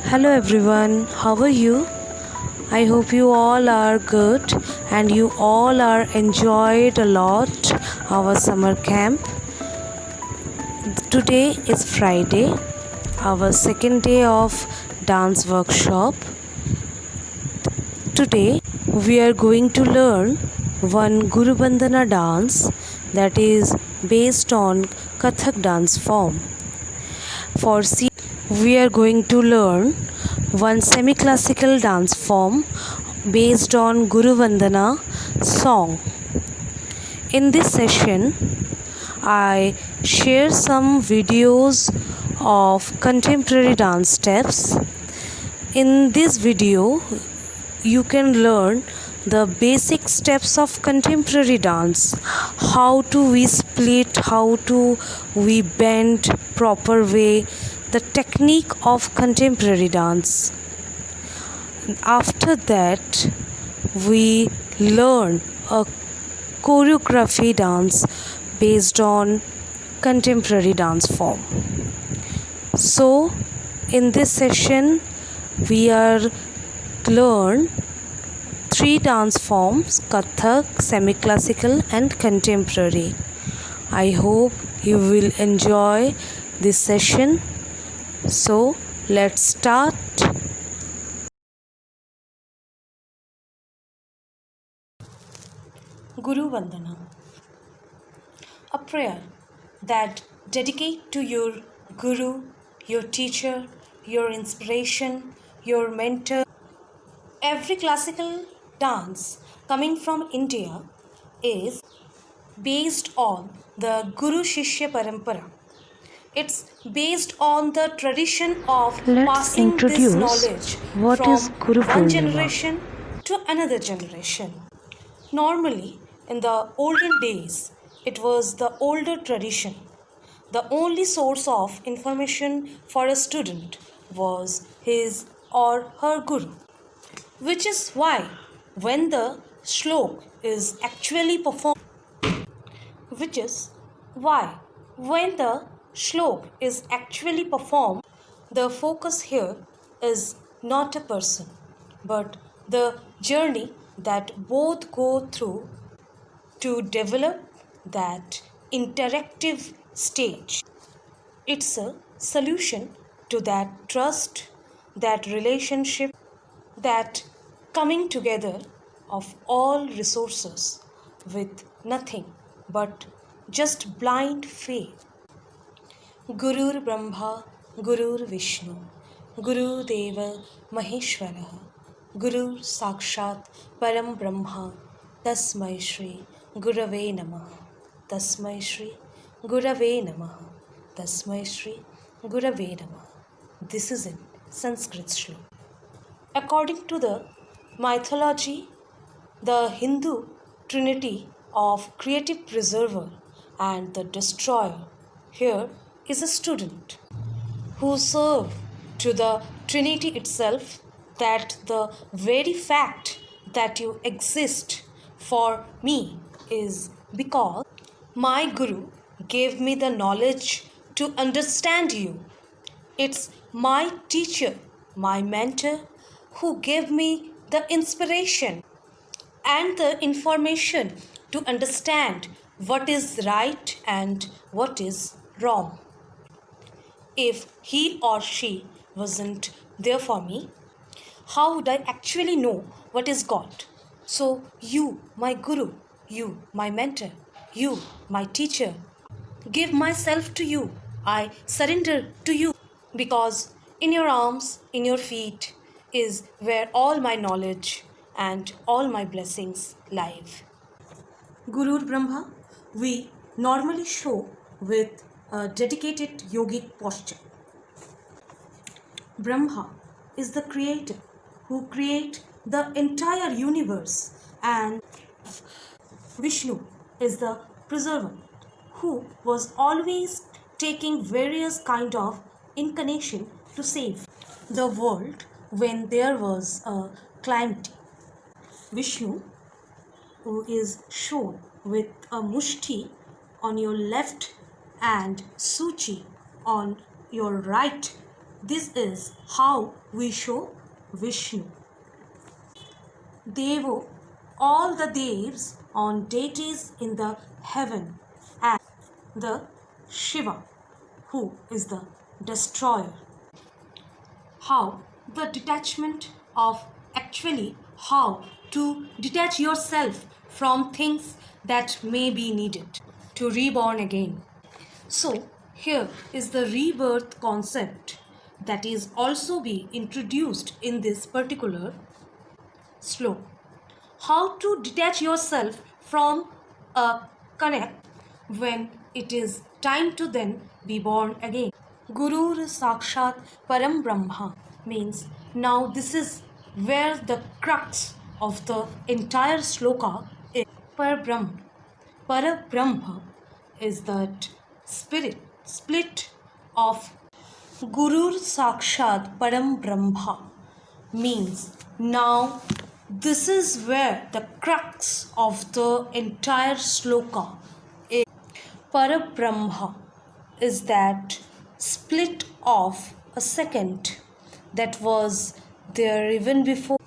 Hello everyone, how are you? I hope you all are good and you all are enjoyed a lot our summer camp. Today is Friday, our second day of dance workshop. Today we are going to learn one Guru Bandhana dance that is based on Kathak dance form. For C, we are going to learn one semi-classical dance form based on Guru Vandana song. In this session, I share some videos of contemporary dance steps. In this video, you can learn the basic steps of contemporary dance, how to we split, how to we bend proper way, the technique of contemporary dance. After that, we learn a choreography dance based on contemporary dance form. So in this session we are learn three dance forms: Kathak, semi-classical and contemporary. I hope you will enjoy this session. So let's start. Guru Vandana, a prayer that dedicate to your guru, your teacher, your inspiration, your mentor. Every classical dance coming from India is based on the Guru Shishya Parampara. It's based on the tradition of Let's passing this introduce knowledge what from is Guru one Purnima. generation to another generation. Normally, in the olden days, it was the older tradition. The only source of information for a student was his or her guru, which is why when the shlok is actually performed, which is why when the shlok is actually performed, the focus here is not a person, but the journey that both go through to develop that interactive stage. It's a solution to that trust, that relationship, that coming together of all resources with nothing but just blind faith. Gurur Brahma, Gurur Vishnu, Guru Deva Maheshwara, Guru Sakshat Param Brahma, Tasmai Shri Gurave Namaha, Tasmai Shri Gurave Namaha, Tasmai Shri Gurave Namaha. This is in Sanskrit Shlok. According to the mythology, the Hindu trinity of creative preserver and the destroyer here is a student who serve to the trinity itself, that the very fact that you exist for me is because my guru gave me the knowledge to understand you. It's my teacher, my mentor, who gave me the inspiration and the information to understand what is right and what is wrong. If he or she wasn't there for me, how would I actually know what is God? So, you, my guru, you, my mentor, you, my teacher, give myself to you. I surrender to you because in your arms, in your feet is where all my knowledge and all my blessings live. Gurur Brahma, we normally show with a dedicated yogic posture. Brahma is the creator who created the entire universe, and Vishnu is the preserver who was always taking various kind of incarnation to save the world when there was a calamity. Vishnu, who is shown with a mushti on your left and Suchi on your right, This is how we show Vishnu. Devo, all the devs on deities in the heaven, and the Shiva, who is the destroyer. How the detachment of actually how to detach yourself from things that may be needed to reborn again. So here is the rebirth concept that is also be introduced in this particular sloka. How to detach yourself from a connect when it is time to then be born again. Gurur Sakshat Param Brahma means now this is where the crux of the entire sloka is. Parabrahma. Parabrahma is that spirit split of Gurur Sakshat Param Brahma means now this is where the crux of the entire sloka is. Parabrahma is that split of a second that was there even before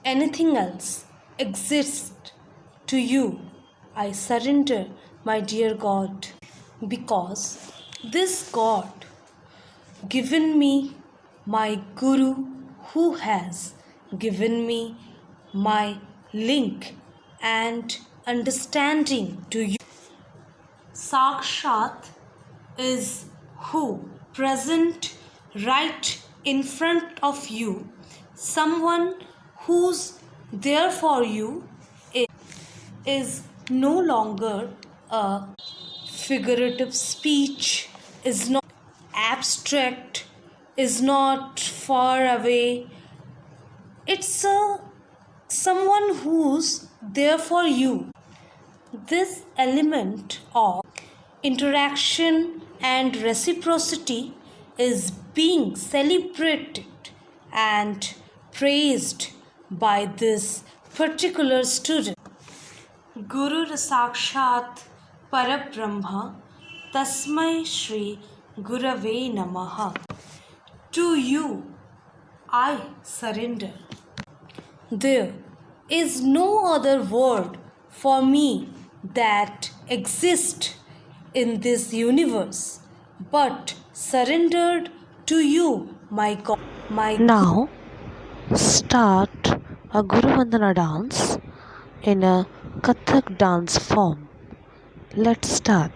anything else exists to you. I surrender, my dear God, because this God given me my Guru who has given me my link and understanding to you. Sakshat is who present right in front of you, someone who's there for you is no longer a figurative speech, is not abstract, is not far away. It's a someone who's there for you. This element of interaction and reciprocity is being celebrated and praised by this particular student. Guru Sakshat Parabrahma Tasmai Shri Gurave Namaha. To you I surrender. There is no other word for me that exists in this universe but surrendered to you, my God. Now start a Guru Vandana dance in a Kathak dance form. Let's start.